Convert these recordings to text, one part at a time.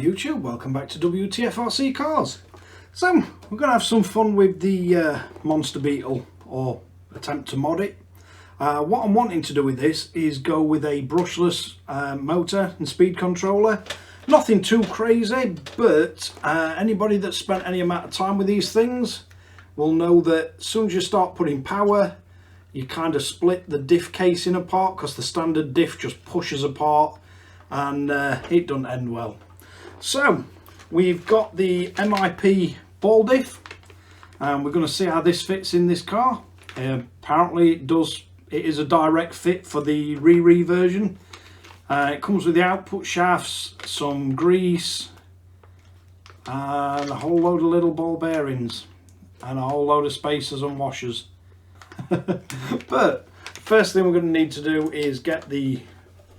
YouTube, welcome back to Wtf Rc Cars. So we're going to have some fun with the Monster Beetle, or attempt to mod it. What I'm wanting to do with this is go with a brushless motor and speed controller. Nothing too crazy, but anybody that's spent any amount of time with these things will know that as soon as you start putting power, you kind of split the diff casing apart, because the standard diff just pushes apart and it doesn't end well. So we've got the MIP ball diff, and we're going to see how this fits in this car. Apparently it is a direct fit for the Riri version. It comes with the output shafts, some grease, and a whole load of little ball bearings, and a whole load of spacers and washers. But first thing we're going to need to do is get the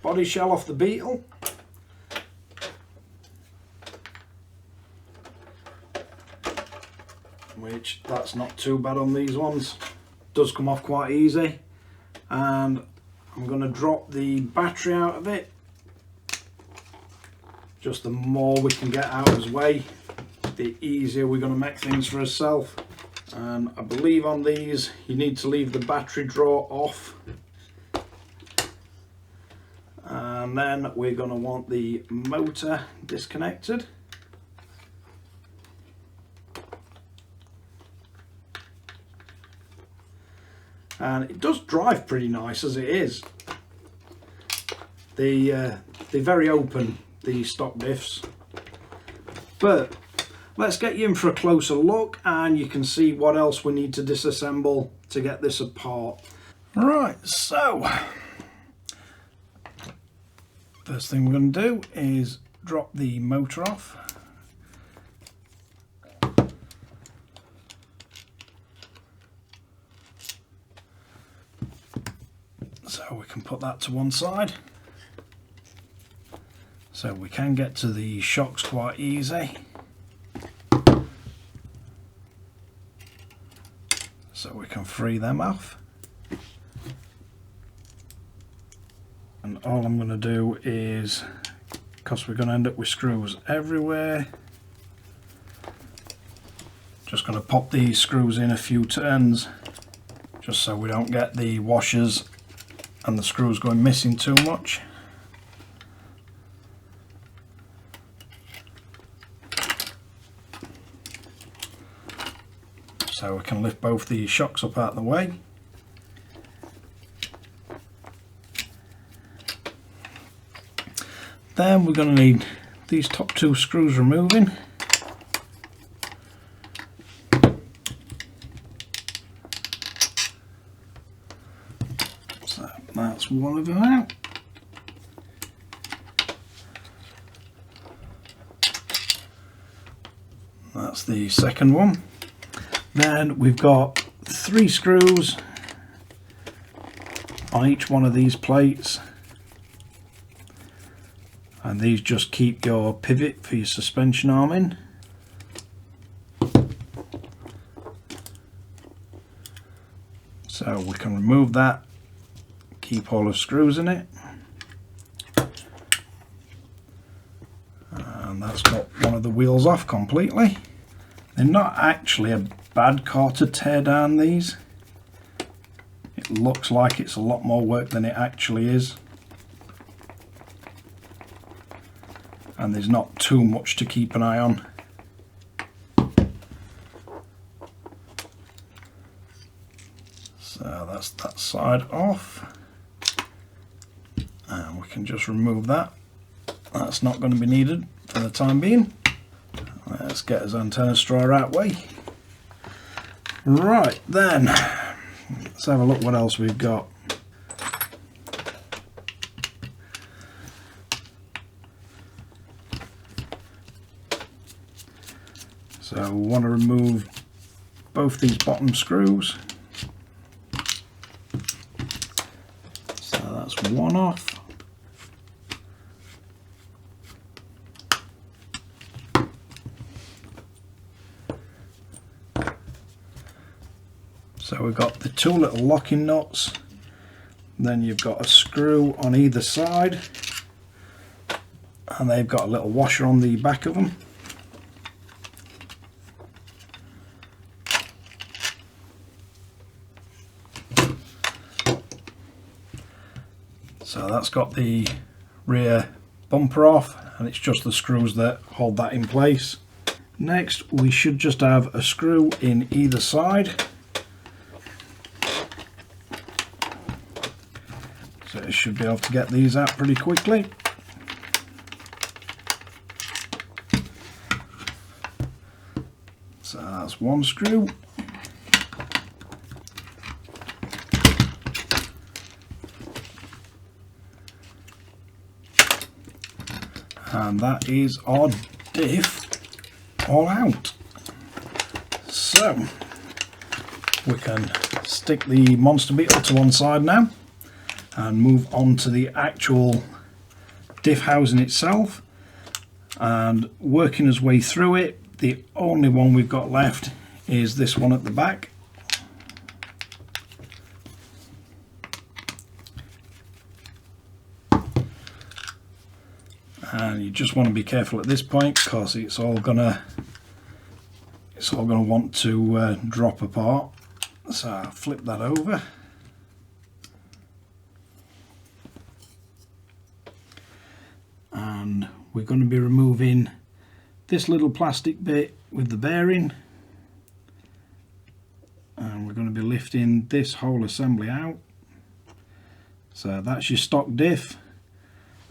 body shell off the Beetle. Which, that's not too bad on these ones. Does come off quite easy. And I'm going to drop the battery out of it. Just the more we can get out of his way, the easier we're going to make things for ourselves. And I believe on these you need to leave the battery drawer off. And then we're going to want the motor disconnected. And it does drive pretty nice as it is. They're very open, the stock diffs. But let's get you in for a closer look and you can see what else we need to disassemble to get this apart. Right, so first thing we're going to do is drop the motor off. So we can put that to one side. So we can get to the shocks quite easy. So we can free them off. And all I'm going to do is, because we're going to end up with screws everywhere, just going to pop these screws in a few turns, just so we don't get the washers and the screws going missing too much. So we can lift both the shocks up out of the way. Then we're going to need these top two screws removing. So that's one of them out. That's the second one. Then we've got 3 screws on each one of these plates, and these just keep your pivot for your suspension arm in. So we can remove that, keep all the screws in it, and that's got one of the wheels off completely. They're not actually a bad car to tear down these. It looks like it's a lot more work than it actually is, and there's not too much to keep an eye on. So that's that side off, and we can just remove that. That's not going to be needed for the time being. Let's get his antenna straw out of the way. Right, then let's have a look what else we've got. So we want to remove both these bottom screws. So that's one off. So we've got the 2 little locking nuts, then you've got a screw on either side, and they've got a little washer on the back of them. So that's got the rear bumper off, and it's just the screws that hold that in place. Next, we should just have a screw in either side. So it should be able to get these out pretty quickly. So that's one screw. And that is our diff all out. So we can stick the Monster Beetle to one side now and move on to the actual diff housing itself, and working his way through it. The only one we've got left is this one at the back. And you just want to be careful at this point, because it's all gonna want to drop apart. So I'll flip that over. And we're going to be removing this little plastic bit with the bearing, and we're going to be lifting this whole assembly out. So that's your stock diff.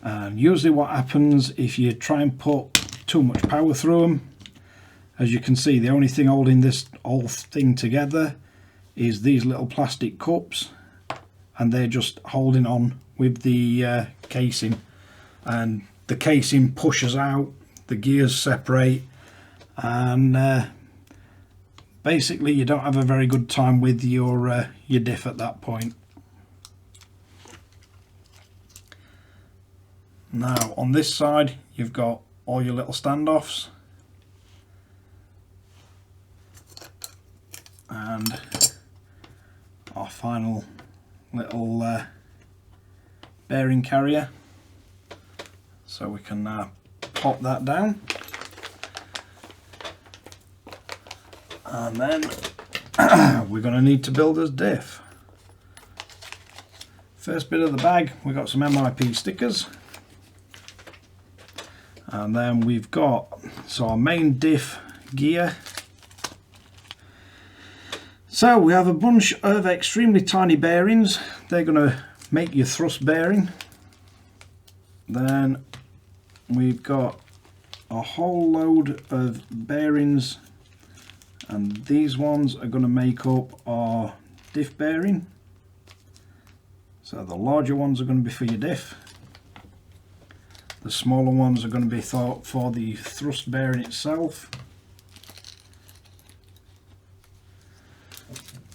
And usually what happens if you try and put too much power through them, as you can see, the only thing holding this whole thing together is these little plastic cups, and they're just holding on with the casing, and the casing pushes out, the gears separate, and basically you don't have a very good time with your diff at that point. Now on this side you've got all your little standoffs, and our final little bearing carrier. So we can pop that down, and then we're going to need to build his diff. First bit of the bag, we've got some MIP stickers. And then we've got our main diff gear. So we have a bunch of extremely tiny bearings. They're going to make your thrust bearing. Then we've got a whole load of bearings, and these ones are going to make up our diff bearing. So the larger ones are going to be for your diff. The smaller ones are going to be thought for the thrust bearing itself.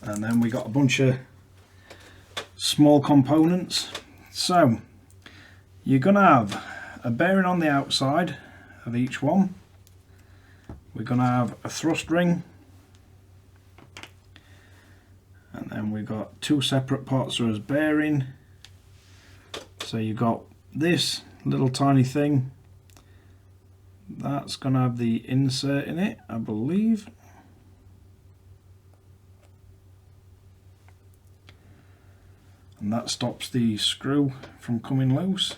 And then we got a bunch of small components. So you're going to have a bearing on the outside of each one. We're going to have a thrust ring. And then we've got two separate parts of this bearing. So you've got this little tiny thing that's going to have the insert in it, I believe. And that stops the screw from coming loose.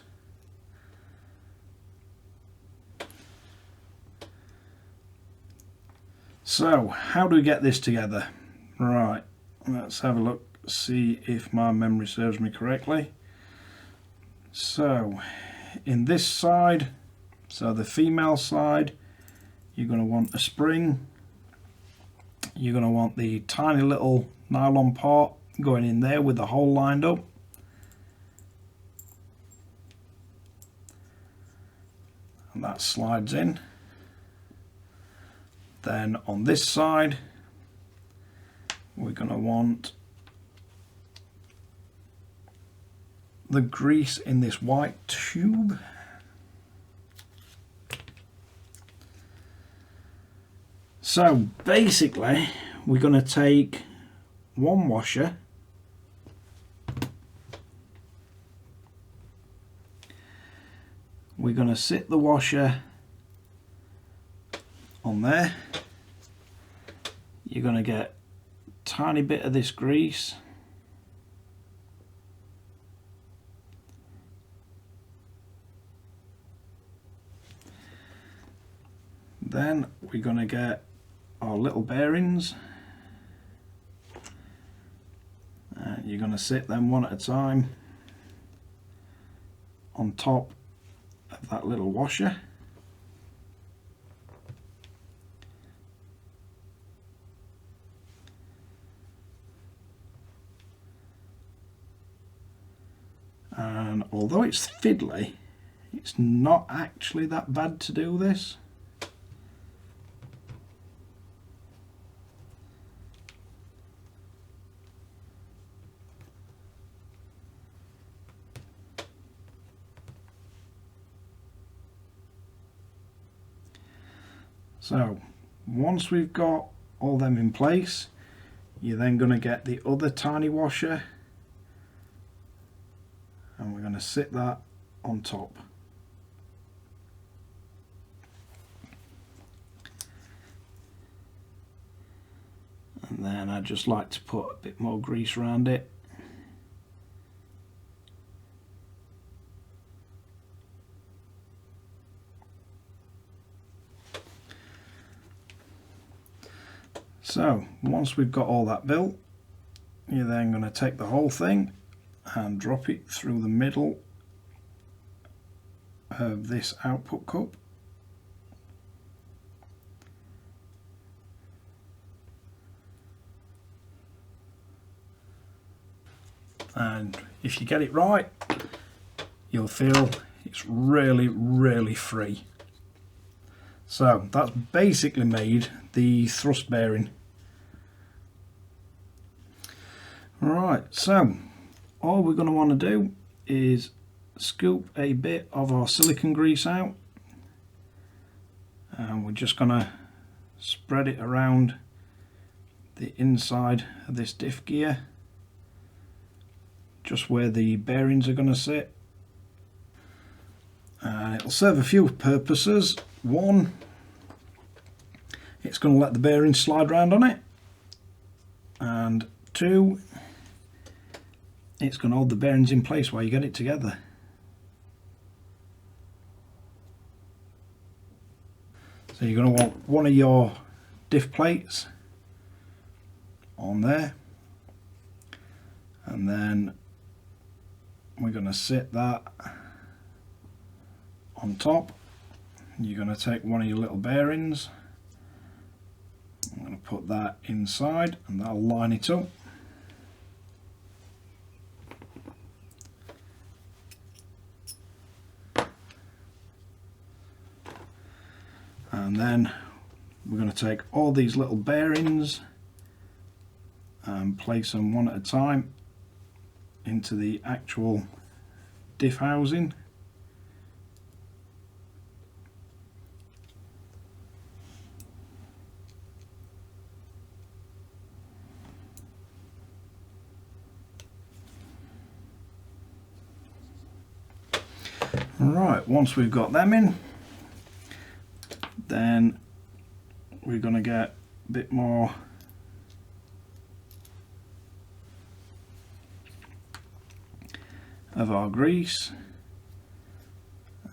So how do we get this together? Right, let's have a look, see if my memory serves me correctly. So in this side, so the female side, you're going to want a spring. You're going to want the tiny little nylon part going in there with the hole lined up. And that slides in. Then on this side, we're going to want the grease in this white tube. So basically we're going to take one washer, we're going to sit the washer on there. You're going to get a tiny bit of this grease. Then we're going to get our little bearings. You're going to sit them one at a time on top of that little washer. And although it's fiddly, it's not actually that bad to do this. So once we've got all them in place, you're then going to get the other tiny washer and we're going to sit that on top. And then I just like to put a bit more grease around it. So once we've got all that built, you're then going to take the whole thing and drop it through the middle of this output cup. And if you get it right, you'll feel it's really free. So that's basically made the thrust bearing. Right, so all we're going to want to do is scoop a bit of our silicone grease out, and we're just going to spread it around the inside of this diff gear, just where the bearings are going to sit. And it'll serve a few purposes. One, it's going to let the bearings slide around on it, and two, it's going to hold the bearings in place while you get it together. So you're going to want one of your diff plates on there, and then we're going to sit that on top. You're going to take one of your little bearings, I'm going to put that inside and that'll line it up. And then we're going to take all these little bearings and place them one at a time into the actual diff housing. Right, once we've got them in, then we're going to get a bit more of our grease,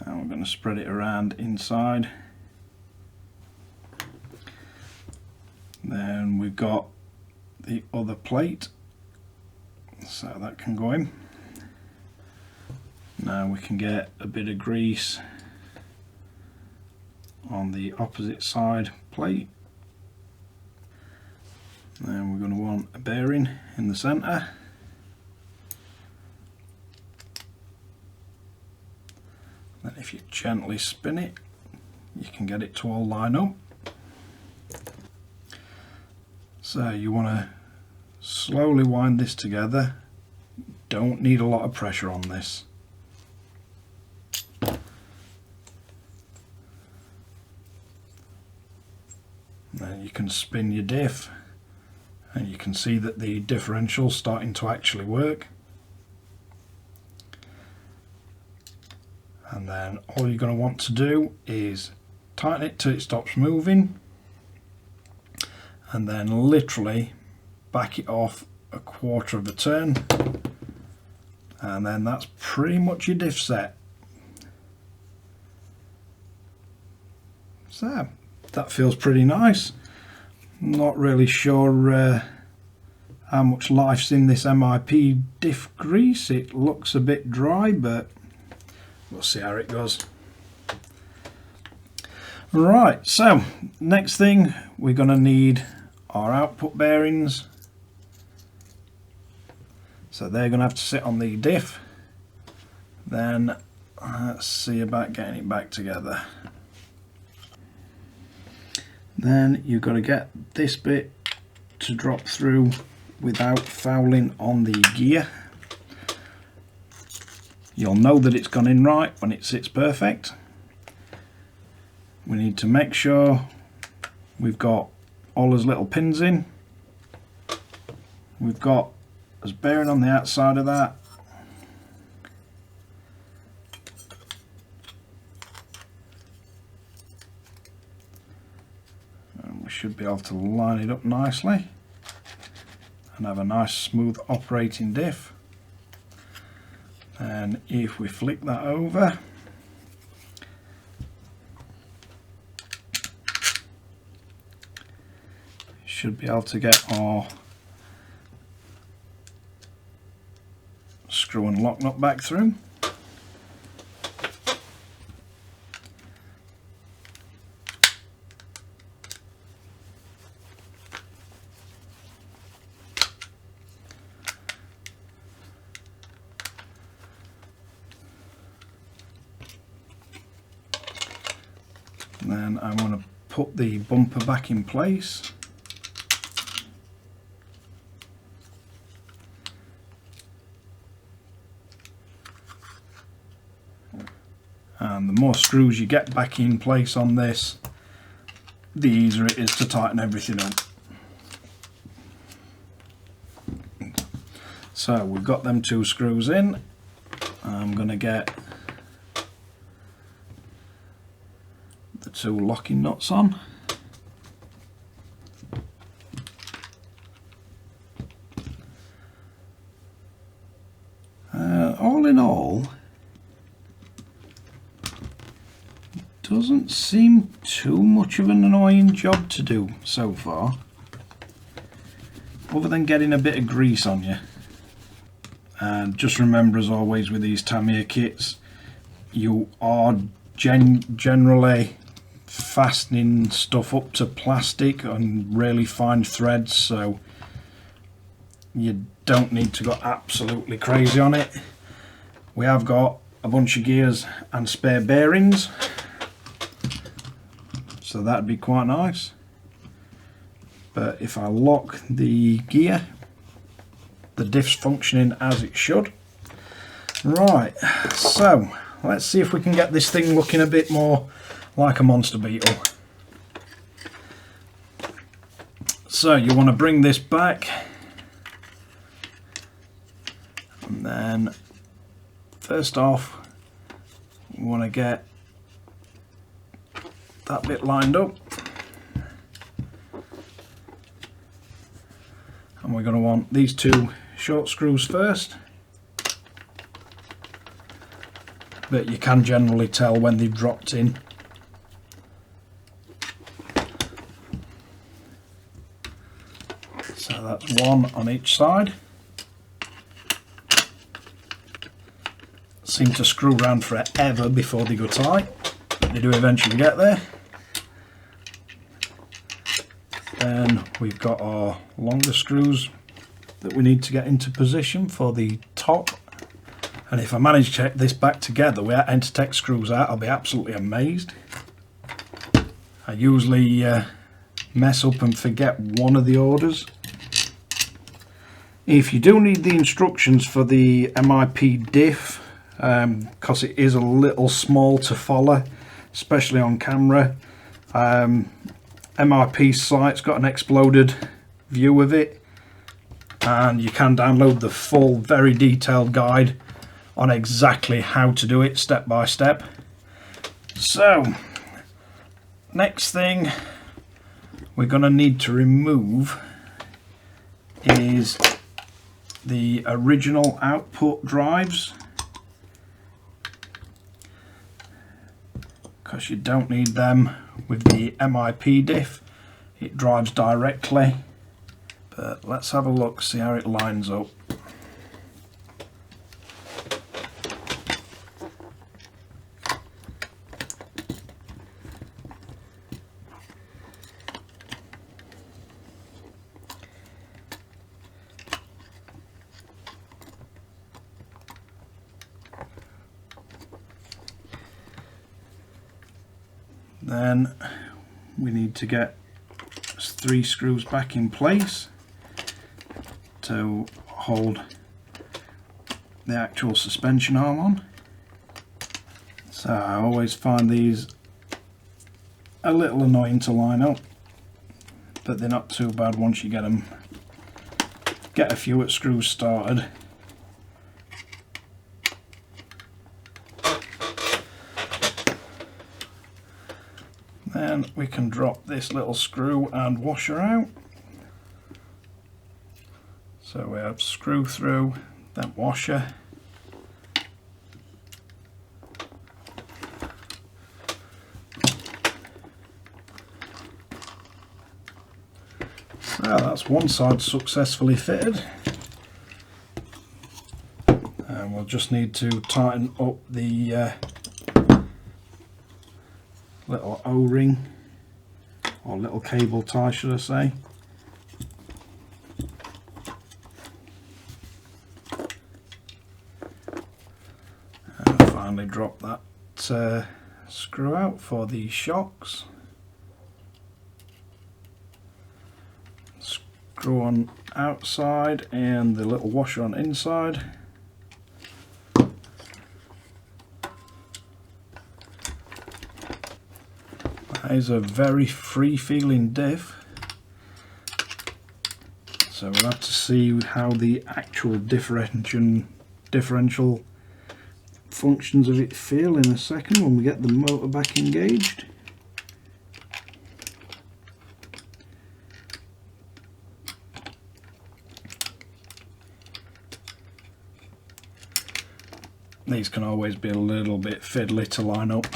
and we're going to spread it around inside. Then we've got the other plate, so that can go in. Now we can get a bit of grease on the opposite side plate. Then we're going to want a bearing in the centre. Then if you gently spin it, you can get it to all line up. So you want to slowly wind this together. Don't need a lot of pressure on this. Then you can spin your diff and you can see that the differential's starting to actually work. And and then all you're going to want to do is tighten it till it stops moving, and then literally back it off a quarter of a turn, and then that's pretty much your diff set. So that feels pretty nice. Not really sure how much life's in this MIP diff grease. It looks a bit dry, but we'll see how it goes. Right, so next thing we're going to need our output bearings. So they're going to have to sit on the diff. Then let's see about getting it back together. Then you've got to get this bit to drop through without fouling on the gear. You'll know that it's gone in right when it sits perfect. We need to make sure we've got all those little pins in. We've got a bearing on the outside of that. And we should be able to line it up nicely and have a nice smooth operating diff. And if we flick that over, should be able to get our screw and lock nut back through. And then I'm going to put the bumper back in place. And the more screws you get back in place on this, the easier it is to tighten everything up. So we've got them 2 screws in. I'm going to get the 2 locking nuts on. All in all, doesn't seem too much of an annoying job to do so far, other than getting a bit of grease on you. And just remember, as always with these Tamiya kits, you are generally fastening stuff up to plastic and really fine threads, so you don't need to go absolutely crazy on it. We have got a bunch of gears and spare bearings, so that'd be quite nice. But if I lock the gear, the diff's functioning as it should. Right, so let's see if we can get this thing looking a bit more like a monster Beetle. So you want to bring this back, and then first off we want to get that bit lined up, and we're going to want these 2 short screws first, but you can generally tell when they've dropped in. So that's 1 on each side. Seem to screw around forever before they go tight, but they do eventually get there. Then we've got our longer screws that we need to get into position for the top. And if I manage to get this back together without Entertech screws out, I'll be absolutely amazed. I usually mess up and forget one of the orders. If you do need the instructions for the MIP diff, because it is a little small to follow, especially on camera, MIP's site's got an exploded view of it, and you can download the full, very detailed guide on exactly how to do it step by step. So, next thing we're going to need to remove is the original output drives, because you don't need them with the MIP diff. It drives directly, but let's have a look, see how it lines up. Then we need to get 3 screws back in place to hold the actual suspension arm on. So I always find these a little annoying to line up, but they're not too bad once you get a few screws started. Then we can drop this little screw and washer out. So we have screw through, then washer. So that's one side successfully fitted. And we'll just need to tighten up the little O-ring, or little cable tie should I say. And finally drop that screw out for the shocks. Screw on outside and the little washer on inside. That is a very free feeling diff, so we'll have to see how the actual differential functions of it feel in a second when we get the motor back engaged. These can always be a little bit fiddly to line up.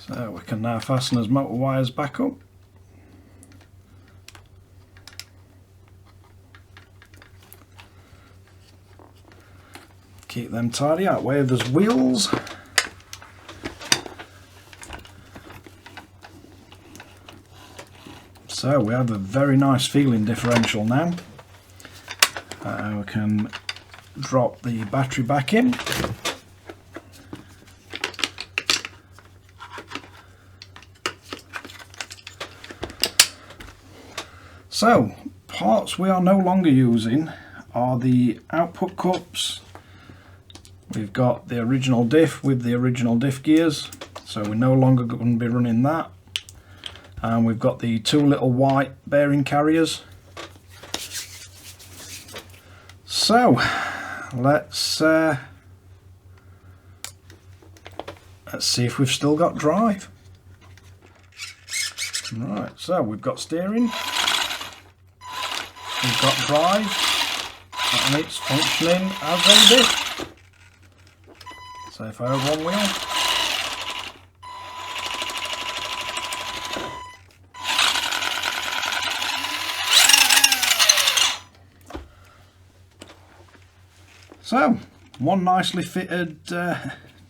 So we can now fasten his motor wires back up. Keep them tidy out where there's wheels. So we have a very nice feeling differential now. We can drop the battery back in. So, parts we are no longer using are the output cups. We've got the original diff with the original diff gears, so we're no longer going to be running that. And we've got the 2 little white bearing carriers. So, let's see if we've still got drive. Right, so we've got steering. We've got drive, and it's functioning as a diff. So if I have one wheel, so one nicely fitted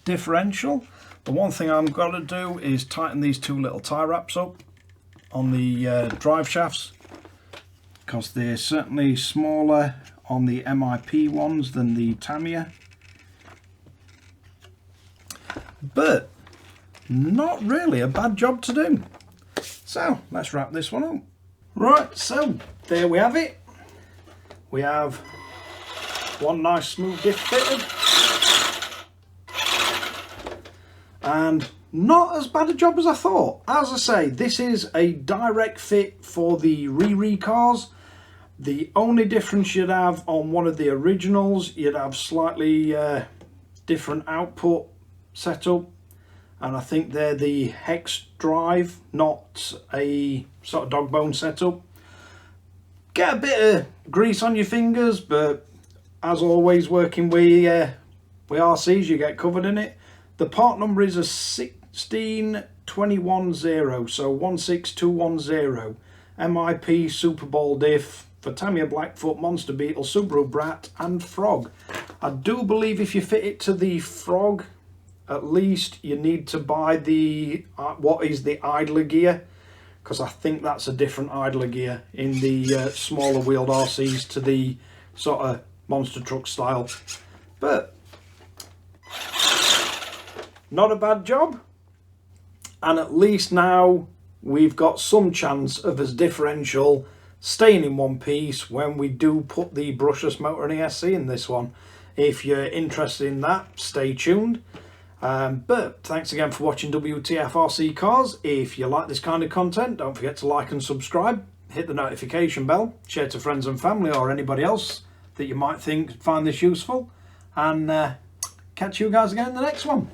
differential. The one thing I'm going to do is tighten these 2 little tie wraps up on the drive shafts, because they're certainly smaller on the MIP ones than the Tamiya, but not really a bad job to do. So let's wrap this one up. Right, so there we have it. We have one nice smooth diff fitted. and not as bad a job as I thought. As I say, this is a direct fit for the Rc Cars. The only difference you'd have on one of the originals, you'd have slightly different output setup, and I think they're the hex drive, not a sort of dog bone setup. Get a bit of grease on your fingers, but as always, working with RCs, you get covered in it. The part number is a 16210, so 16210. MIP Super Bowl diff for Tamiya, Blackfoot, Monster Beetle, Subaru, Brat and Frog. I do believe if you fit it to the Frog, at least you need to buy the what is the idler gear, because I think that's a different idler gear in the smaller wheeled RCs to the sort of monster truck style. But not a bad job, and at least now we've got some chance of his differential staying in one piece when we do put the brushless motor and ESC in this one. If you're interested in that, stay tuned. But thanks again for watching Wtf Rc Cars. If you like this kind of content, don't forget to like and subscribe, hit the notification bell, share to friends and family or anybody else that you might find this useful, and catch you guys again in the next one.